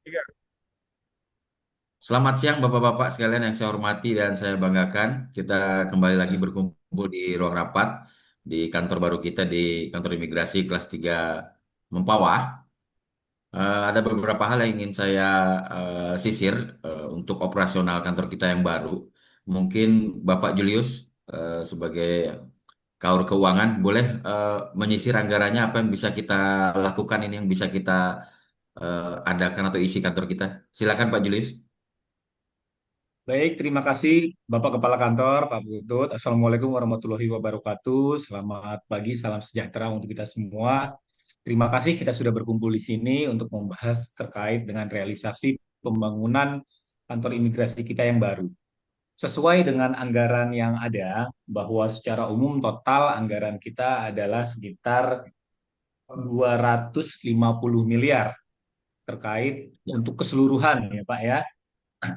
Iya. Selamat siang Bapak-Bapak sekalian yang saya hormati dan saya banggakan. Kita kembali lagi berkumpul di ruang rapat di kantor baru kita di kantor imigrasi kelas 3 Mempawah. Ada beberapa hal yang ingin saya sisir untuk operasional kantor kita yang baru. Mungkin Bapak Julius sebagai kaur keuangan boleh menyisir anggarannya apa yang bisa kita lakukan ini yang bisa kita adakan atau isi kantor kita. Silakan Pak Julius. Baik, terima kasih Bapak Kepala Kantor, Pak Putut. Assalamualaikum warahmatullahi wabarakatuh. Selamat pagi, salam sejahtera untuk kita semua. Terima kasih kita sudah berkumpul di sini untuk membahas terkait dengan realisasi pembangunan kantor imigrasi kita yang baru. Sesuai dengan anggaran yang ada, bahwa secara umum total anggaran kita adalah sekitar 250 miliar terkait Ya, untuk keseluruhan ya Pak ya.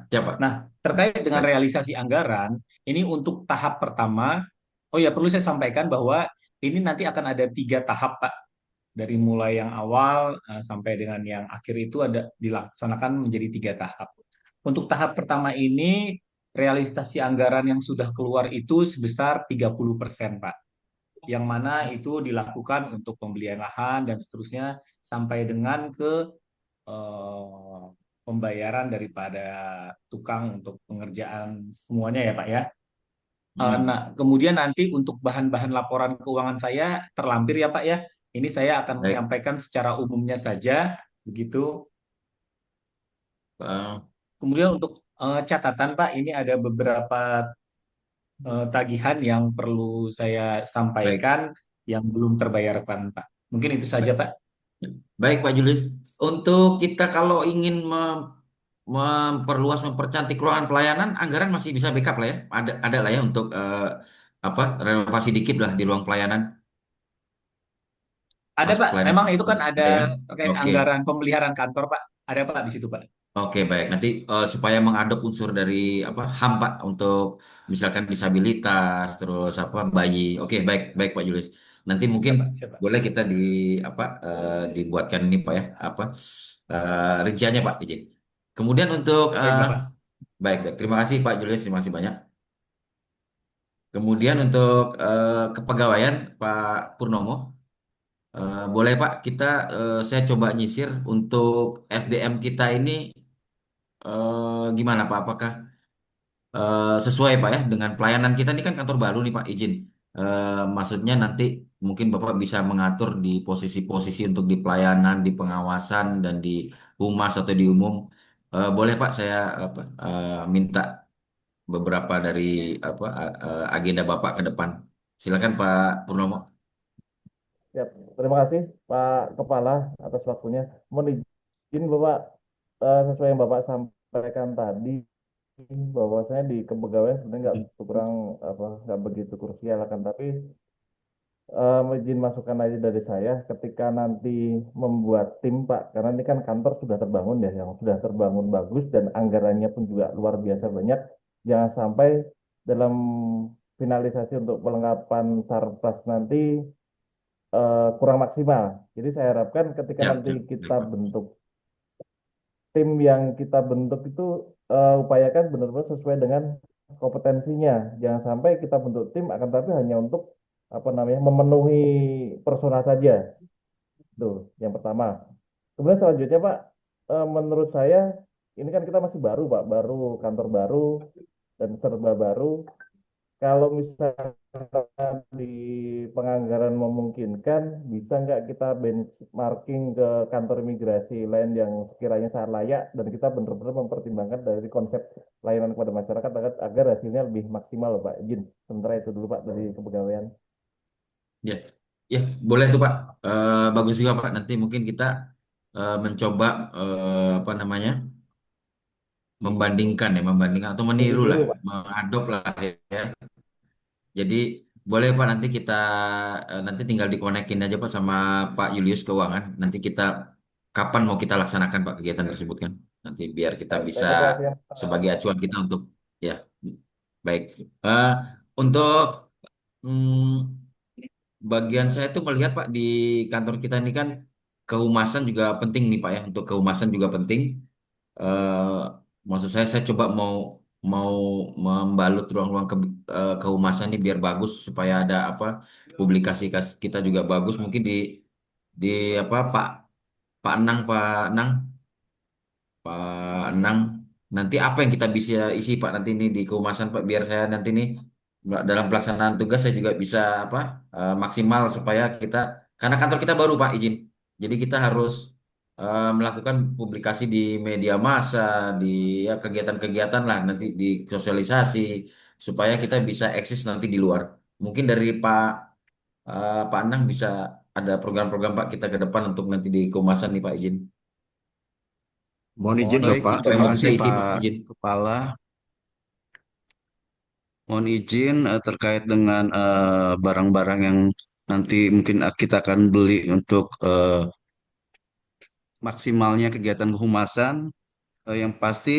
siapa? Nah, terkait dengan Baik. realisasi anggaran, ini untuk tahap pertama, oh ya perlu saya sampaikan bahwa ini nanti akan ada 3 tahap, Pak. Dari mulai yang awal sampai dengan yang akhir itu ada dilaksanakan menjadi 3 tahap. Untuk tahap pertama ini, realisasi anggaran yang sudah keluar itu sebesar 30%, Pak. Yang mana itu dilakukan untuk pembelian lahan dan seterusnya sampai dengan ke eh, pembayaran daripada tukang untuk pengerjaan semuanya ya Pak ya. Nah, Hmm, kemudian nanti untuk bahan-bahan laporan keuangan saya terlampir ya Pak ya. Ini saya akan baik. menyampaikan secara umumnya saja, begitu. Eh, Kemudian untuk catatan Pak, ini ada beberapa tagihan yang perlu saya baik. sampaikan yang belum terbayarkan Pak. Mungkin itu saja Baik. Pak. Baik, Pak Julius. Untuk kita kalau ingin memperluas, mempercantik ruangan pelayanan, anggaran masih bisa backup lah ya. Ada lah ya untuk apa renovasi dikit lah di ruang pelayanan. Ada Masuk Pak, pelayanan memang masih itu kan ada ada ya. terkait Oke. anggaran pemeliharaan kantor Pak. Ada Pak di situ Pak. Oke, baik. Nanti supaya mengadop unsur dari apa HAM Pak untuk misalkan disabilitas terus apa bayi. Oke, baik, baik Pak Julius. Nanti mungkin Siapa? Siapa? boleh kita di apa dibuatkan ini Pak ya apa rinciannya Pak izin. Kemudian untuk Baiklah Pak. baik, baik. Terima kasih Pak Julius, terima kasih banyak. Kemudian untuk kepegawaian Pak Purnomo, boleh Pak kita saya coba nyisir untuk SDM kita ini gimana Pak? Apakah sesuai Pak ya dengan pelayanan kita ini kan kantor baru nih Pak izin. Maksudnya nanti mungkin Bapak bisa mengatur di posisi-posisi untuk di pelayanan, di pengawasan dan di humas atau di umum. Boleh Pak saya apa, minta beberapa dari apa agenda Bapak ke depan. Silakan Pak Purnomo. Ya, terima kasih Pak Kepala atas waktunya. Mohon izin Bapak, sesuai yang Bapak sampaikan tadi, bahwasanya di kepegawaian sebenarnya kurang apa nggak begitu krusial kan, tapi izin masukan aja dari saya ketika nanti membuat tim Pak, karena ini kan kantor sudah terbangun ya, yang sudah terbangun bagus dan anggarannya pun juga luar biasa banyak. Jangan sampai dalam finalisasi untuk pelengkapan sarpras nanti kurang maksimal. Jadi saya harapkan ketika Siap, nanti siap. kita Baik, Pak. bentuk tim yang kita bentuk itu upayakan benar-benar sesuai dengan kompetensinya. Jangan sampai kita bentuk tim akan tapi hanya untuk apa namanya memenuhi personal saja. Itu yang pertama. Kemudian selanjutnya Pak, menurut saya ini kan kita masih baru Pak, baru kantor baru dan serba baru. Kalau misalnya di penganggaran memungkinkan, bisa nggak kita benchmarking ke kantor imigrasi lain yang sekiranya sangat layak dan kita benar-benar mempertimbangkan dari konsep layanan kepada masyarakat agar hasilnya lebih maksimal, Pak. Izin, sementara itu dulu Pak dari kepegawaian. Ya, ya boleh tuh Pak. Bagus juga Pak. Nanti mungkin kita mencoba apa namanya membandingkan ya, membandingkan atau Review meniru lah, dulu Pak. mengadop lah ya. Jadi boleh Pak nanti kita nanti tinggal dikonekin aja Pak sama Pak Julius Keuangan. Nanti kita kapan mau kita laksanakan Pak kegiatan tersebut kan? Nanti biar kita Baik, bisa saya informasikan sebagai acuan kita untuk ya baik. Eh, untuk bagian saya tuh melihat Pak di kantor kita ini kan kehumasan juga penting nih Pak ya. Untuk kehumasan juga penting. eh, maksud saya coba mau mau membalut ruang-ruang kehumasan ini biar bagus supaya ada apa publikasi kita juga bagus. Mungkin di apa Pak Enang Pak Enang, nanti apa yang kita bisa isi Pak nanti ini di kehumasan Pak, biar saya nanti nih dalam pelaksanaan tugas saya juga bisa apa maksimal supaya kita, karena kantor kita baru Pak izin, jadi kita harus melakukan publikasi di media massa, di ya, kegiatan-kegiatan lah nanti di sosialisasi supaya kita bisa eksis nanti di luar. Mungkin dari Pak Anang bisa ada program-program Pak kita ke depan untuk nanti di kehumasan nih Pak izin. Mohon izin loh Baik, Pak, Apa yang terima mau kita kasih isi Pak Pak izin. Kepala. Mohon izin terkait dengan barang-barang yang nanti mungkin kita akan beli untuk maksimalnya kegiatan kehumasan. Yang pasti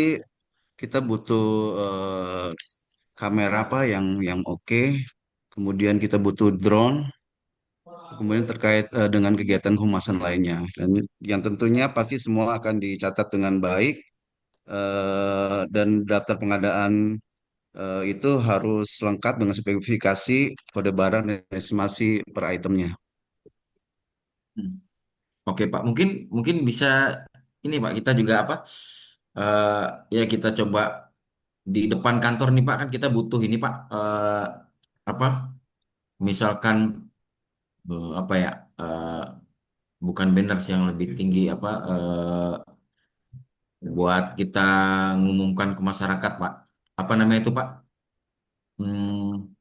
kita butuh eh, kamera apa yang oke. Kemudian kita butuh drone. Kemudian terkait dengan kegiatan kehumasan lainnya. Dan yang tentunya pasti semua akan dicatat dengan baik dan daftar pengadaan itu harus lengkap dengan spesifikasi kode barang dan estimasi per itemnya. Hmm. Oke Pak, mungkin mungkin bisa ini Pak kita juga apa eh ya kita coba di depan kantor nih Pak, kan kita butuh ini Pak apa misalkan apa ya bukan banner sih yang lebih tinggi apa buat kita ngumumkan ke masyarakat Pak, apa namanya itu Pak, Hmm,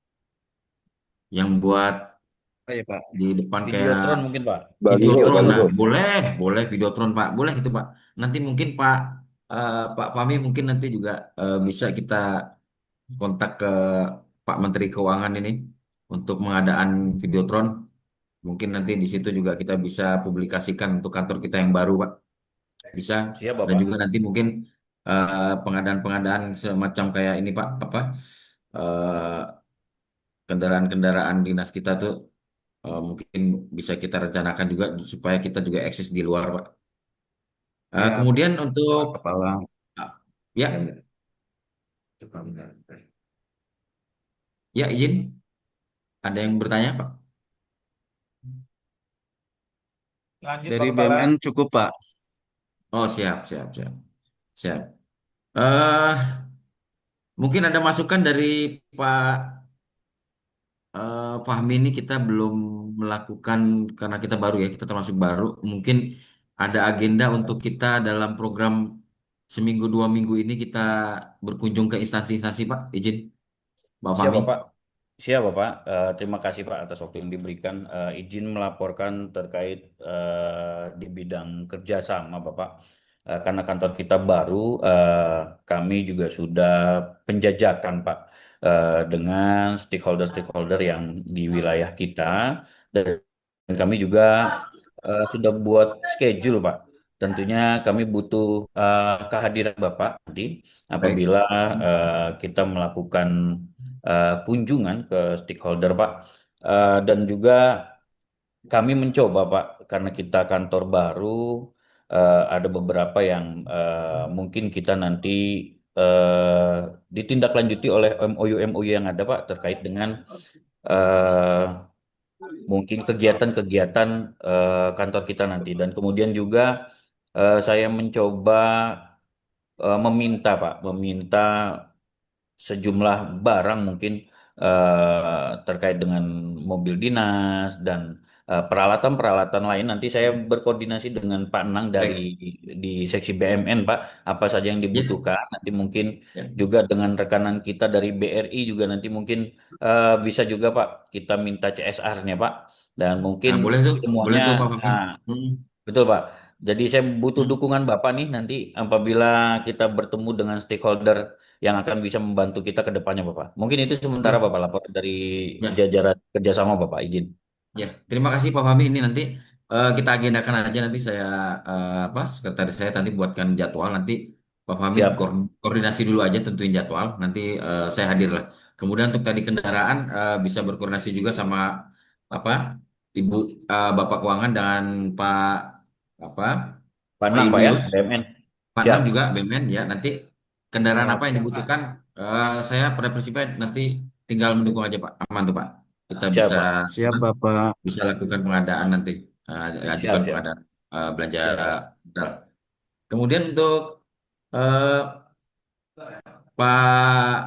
yang buat Oh ya Pak, di depan kayak Videotron mungkin Pak. Baliho, Videotron. Nah baliho. boleh boleh Videotron Pak, boleh gitu Pak. Nanti mungkin Pak Fahmi mungkin nanti juga bisa kita kontak ke Pak Menteri Keuangan ini untuk pengadaan Videotron. Mungkin nanti di situ juga kita bisa publikasikan untuk kantor kita yang baru Pak. Bisa. Siap Dan Bapak. juga nanti mungkin pengadaan-pengadaan semacam kayak ini Pak, apa eh, kendaraan-kendaraan dinas kita tuh mungkin bisa kita rencanakan juga supaya kita juga eksis di luar Pak. ya Kemudian untuk Pak Kepala. ah, ya ya izin ada yang bertanya Pak. lanjut Pak Dari Kepala. BMN cukup Pak. Oh siap siap siap siap. eh Mungkin ada masukan dari Pak Fahmi, ini kita belum melakukan karena kita baru ya, kita termasuk baru. Mungkin ada agenda untuk kita dalam program seminggu 2 minggu ini kita berkunjung ke instansi-instansi Pak, izin Pak Siap Fahmi. Bapak. Siap Bapak. Terima kasih Pak atas waktu yang diberikan. Izin melaporkan terkait di bidang kerjasama Bapak. Karena kantor kita baru, kami juga sudah penjajakan Pak dengan stakeholder-stakeholder yang di wilayah kita. Dan kami juga sudah buat schedule Pak. Tentunya kami butuh kehadiran Bapak nanti Baik. apabila kita melakukan kunjungan ke stakeholder Pak. Dan juga kami mencoba Pak, karena kita kantor baru, ada beberapa yang mungkin kita nanti ditindaklanjuti oleh MOU-MOU yang ada Pak terkait dengan eh, mungkin kegiatan-kegiatan kantor kita nanti. Dan kemudian juga saya mencoba meminta sejumlah barang mungkin terkait dengan mobil dinas dan peralatan-peralatan lain. Nanti saya berkoordinasi dengan Pak Nang dari Baik. di seksi BMN, Pak, apa saja yang Ya, dibutuhkan. Nanti mungkin ya. juga dengan rekanan kita dari BRI juga nanti mungkin bisa juga Pak kita minta CSR-nya Pak. Dan mungkin Nah, boleh semuanya tuh Pak Fahmi. ah, Hmm, betul Pak. Jadi saya butuh hmm. dukungan Bapak nih nanti apabila kita bertemu dengan stakeholder yang akan bisa membantu kita ke depannya Bapak. Mungkin itu sementara Boleh. Bapak laporan dari Ya. jajaran kerjasama Bapak izin. Ya, terima kasih Pak Fahmi. Ini nanti kita agendakan aja, nanti saya apa sekretaris saya nanti buatkan jadwal, nanti Pak Fahmi Siap, koordinasi dulu aja tentuin jadwal, nanti saya hadir lah. Kemudian untuk tadi kendaraan bisa berkoordinasi juga sama apa Ibu Bapak Keuangan dan Pak apa Pak Pak Nang Pak ya, Julius. BMN. Pak Nam Siap, juga BMN ya. Nanti kendaraan apa Siap. yang dibutuhkan, saya pada prinsipnya nanti tinggal mendukung aja Pak. Aman tuh Pak. Kita siap bisa Pak. Siap apa, Bapak. bisa lakukan pengadaan nanti, Siap, ajukan siap, pengadaan belanja siap. modal. Kemudian untuk eh, Pak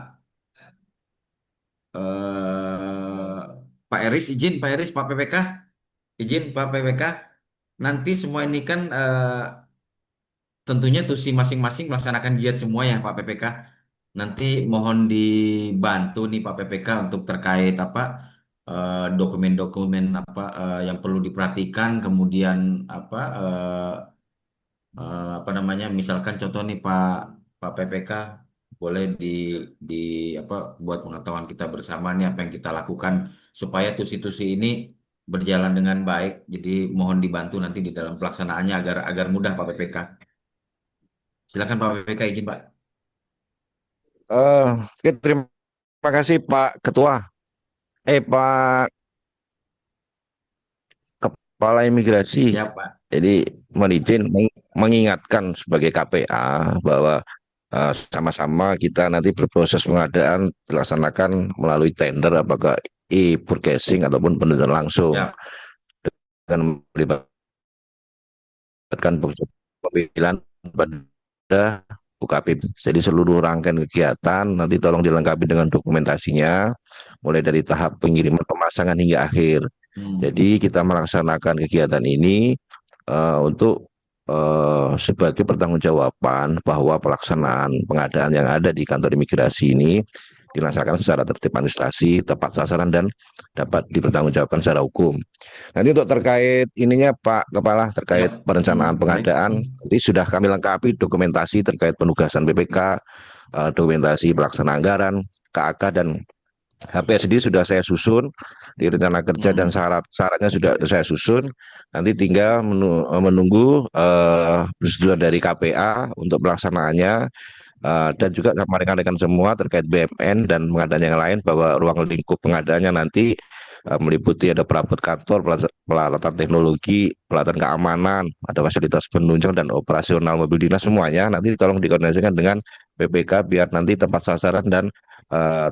Pak Eris izin, Pak Eris, Pak PPK izin, Pak PPK. Nanti semua ini kan tentunya tusi masing-masing melaksanakan giat semua ya Pak PPK. Nanti mohon dibantu nih Pak PPK untuk terkait apa dokumen-dokumen apa yang perlu diperhatikan, kemudian apa apa namanya, misalkan contoh nih Pak PPK boleh di apa buat pengetahuan kita bersama nih apa yang kita lakukan supaya tusi-tusi ini berjalan dengan baik. Jadi mohon dibantu nanti di dalam pelaksanaannya agar agar mudah Pak PPK. Silakan Pak PPK izin Pak. Oke, terima kasih Pak Ketua. Pak Kepala Imigrasi. Siap Pak. Jadi mohon izin mengingatkan sebagai KPA bahwa sama-sama kita nanti berproses pengadaan dilaksanakan melalui tender apakah e-purchasing ataupun penerbitan langsung Siap. dengan melibatkan pemilihan pada UKP. Jadi seluruh rangkaian kegiatan nanti tolong dilengkapi dengan dokumentasinya, mulai dari tahap pengiriman, pemasangan hingga akhir. Hmm. Jadi kita melaksanakan kegiatan ini untuk sebagai pertanggungjawaban bahwa pelaksanaan pengadaan yang ada di kantor imigrasi ini dilaksanakan secara tertib administrasi, tepat sasaran dan dapat dipertanggungjawabkan secara hukum. Nanti untuk terkait ininya Pak Kepala, Siap. terkait perencanaan Baik. pengadaan, nanti sudah kami lengkapi dokumentasi terkait penugasan PPK, dokumentasi pelaksanaan anggaran, KAK dan HPS sendiri sudah saya susun di rencana kerja dan Hmm. syaratnya sudah saya susun. Nanti tinggal menunggu persetujuan dari KPA untuk pelaksanaannya. Dan juga sama rekan-rekan semua terkait BMN dan pengadaan yang lain bahwa ruang lingkup pengadaannya nanti meliputi ada perabot kantor, peralatan teknologi, peralatan keamanan, ada fasilitas penunjang dan operasional mobil dinas semuanya. Nanti tolong dikoordinasikan dengan PPK biar nanti tepat sasaran dan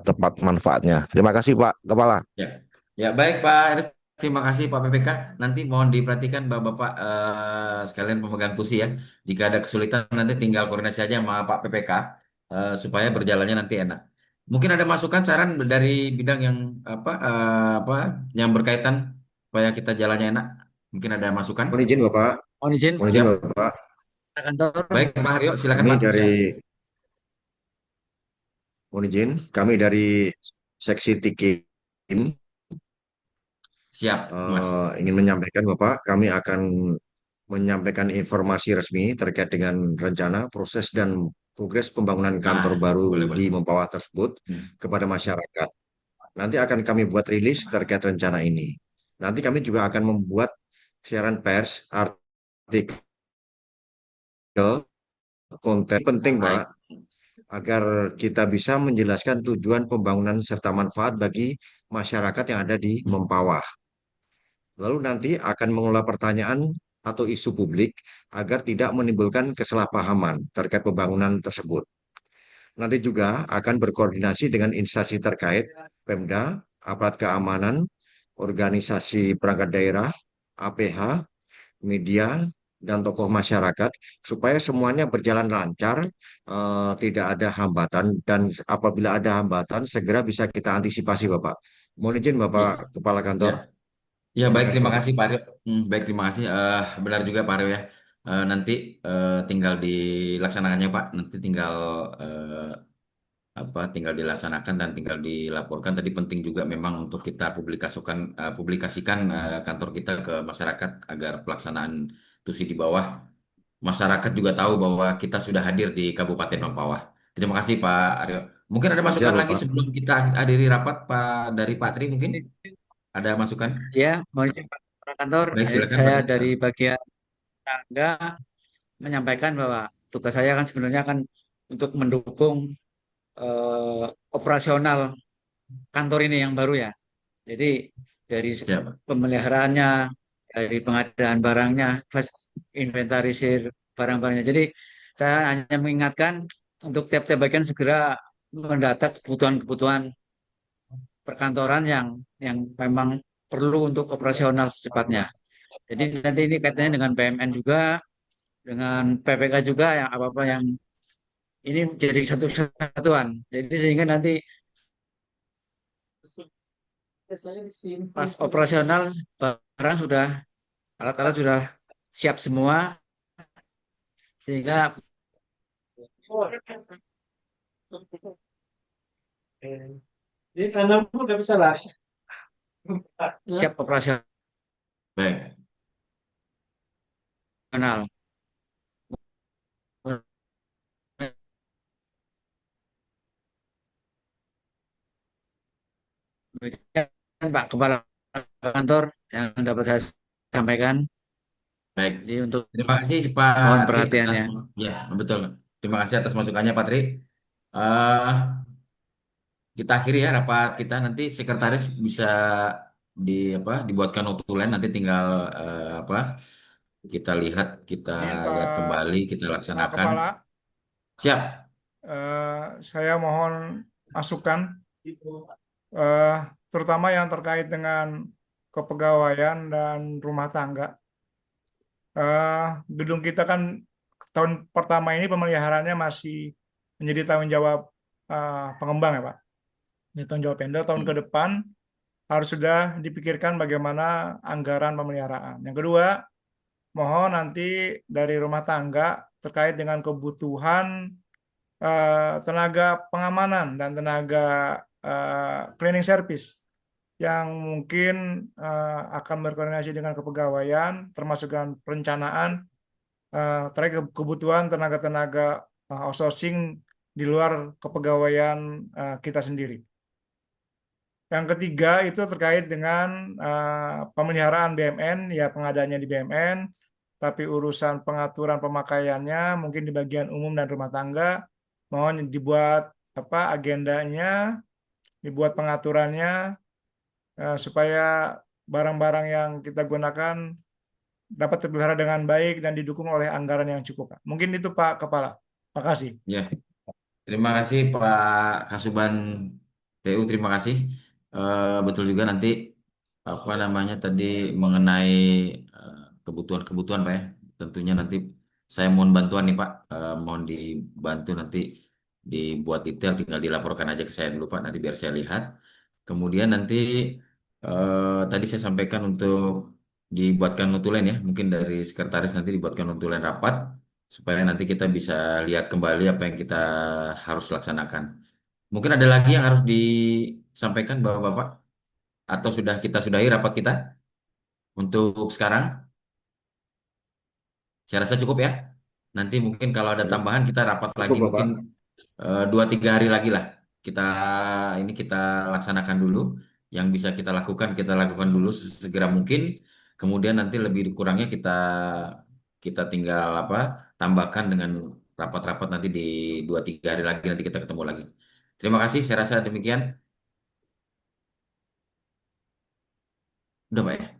tepat manfaatnya. Terima kasih Pak Kepala. Ya. Ya, baik Pak Eris. Terima kasih Pak PPK. Nanti mohon diperhatikan Bapak-Bapak sekalian pemegang tusi ya. Jika ada kesulitan nanti tinggal koordinasi aja sama Pak PPK supaya berjalannya nanti enak. Mungkin ada masukan saran dari bidang yang apa yang berkaitan supaya kita jalannya enak. Mungkin ada masukan. Mohon izin Bapak. Mohon izin, Mohon izin Siap. Bapak. kantor. Baik Pak Haryo, silakan Kami Pak. dari Siap. Mohon izin, kami dari seksi Tikim Siap, Mas. ingin menyampaikan Bapak, kami akan menyampaikan informasi resmi terkait dengan rencana, proses dan progres pembangunan kantor Nah, baru boleh di boleh. Mempawah tersebut Hmm. kepada masyarakat. Nanti akan kami buat rilis terkait rencana ini. Nanti kami juga akan membuat siaran pers, artikel, konten penting, Pak, Baik. agar kita bisa menjelaskan tujuan pembangunan serta manfaat bagi masyarakat yang ada di Mempawah. Lalu nanti akan mengolah pertanyaan atau isu publik agar tidak menimbulkan kesalahpahaman terkait pembangunan tersebut. Nanti juga akan berkoordinasi dengan instansi terkait, Pemda, aparat keamanan, organisasi perangkat daerah, APH, media, dan tokoh masyarakat supaya semuanya berjalan lancar, tidak ada hambatan dan apabila ada hambatan segera bisa kita antisipasi, Bapak. Mohon izin Ya, Bapak Kepala ya. Kantor. Ya Terima baik, kasih terima Bapak. kasih Pak Aryo. Baik, terima kasih. Benar juga Pak Aryo ya. Nanti tinggal dilaksanakannya Pak. Nanti tinggal tinggal dilaksanakan dan tinggal dilaporkan. Tadi penting juga memang untuk kita publikasikan kantor kita ke masyarakat agar pelaksanaan tusi di bawah masyarakat juga tahu bahwa kita sudah hadir di Kabupaten Mempawah. Terima kasih Pak Aryo. Mungkin ada masukan Siap lagi Bapak. sebelum kita akhiri rapat Pak dari Pak Tri mungkin ada masukan? Ya, mohon izin Pak kantor. Baik, silakan Pak Saya Tri. dari bagian tangga menyampaikan bahwa tugas saya kan sebenarnya kan untuk mendukung eh, operasional kantor ini yang baru ya. Jadi dari Siap. pemeliharaannya, dari pengadaan barangnya, inventarisir barang-barangnya. Jadi Saya hanya mengingatkan untuk tiap-tiap bagian segera mendata kebutuhan-kebutuhan perkantoran yang memang perlu untuk operasional secepatnya. Jadi nanti ini kaitannya dengan PMN juga, dengan PPK juga, yang apa-apa yang ini jadi satu kesatuan. Jadi sehingga nanti pas operasional barang sudah, alat-alat sudah siap semua, sehingga Jadi tanam pun nggak bisa lari. siap operasional. Baik. Demikian Pak Kepala Kantor yang dapat saya sampaikan. Baik. Jadi untuk Terima kasih Pak mohon Tri atas, perhatiannya. ya betul. Terima kasih atas masukannya Pak Tri. Eh, kita akhiri ya rapat kita, nanti sekretaris bisa di apa dibuatkan notulen, nanti tinggal apa kita lihat, Izin lihat Pak, kembali, kita Pak laksanakan. Kepala, Siap. saya mohon masukan, eh, terutama yang terkait dengan kepegawaian dan rumah tangga. Gedung kita kan tahun pertama ini pemeliharaannya masih menjadi tanggung jawab pengembang ya Pak. Ini tanggung jawab vendor. Tahun ke depan harus sudah dipikirkan bagaimana anggaran pemeliharaan. Yang kedua, mohon nanti dari rumah tangga terkait dengan kebutuhan tenaga pengamanan dan tenaga cleaning service yang mungkin akan berkoordinasi dengan kepegawaian, termasuk dengan perencanaan terkait kebutuhan tenaga-tenaga outsourcing di luar kepegawaian kita sendiri. Yang ketiga itu terkait dengan pemeliharaan BMN, ya pengadaannya di BMN, tapi urusan pengaturan pemakaiannya mungkin di bagian umum dan rumah tangga, mohon dibuat apa agendanya, dibuat pengaturannya supaya barang-barang yang kita gunakan dapat terpelihara dengan baik dan didukung oleh anggaran yang cukup. Mungkin itu Pak Kepala. Terima kasih. Ya, terima kasih Pak Kasuban TU, terima kasih. Betul juga nanti apa namanya tadi mengenai kebutuhan-kebutuhan Pak ya. Tentunya nanti saya mohon bantuan nih Pak, mohon dibantu nanti dibuat detail, tinggal dilaporkan aja ke saya dulu Pak, nanti biar saya lihat. Kemudian nanti tadi saya sampaikan untuk dibuatkan notulen ya, mungkin dari sekretaris nanti dibuatkan notulen rapat supaya nanti kita bisa lihat kembali apa yang kita harus laksanakan. Mungkin ada lagi yang harus disampaikan Bapak-Bapak, atau sudah kita sudahi rapat kita untuk sekarang? Saya rasa cukup ya. Nanti mungkin kalau ada tambahan kita rapat lagi Cukup, Bapak. mungkin 2-3 hari lagi lah. Kita ini kita laksanakan dulu. Yang bisa kita lakukan dulu segera mungkin. Kemudian nanti lebih kurangnya kita kita tinggal apa tambahkan dengan rapat-rapat nanti di 2-3 hari lagi, nanti kita ketemu lagi. Terima kasih. Saya rasa demikian. Udah Pak ya.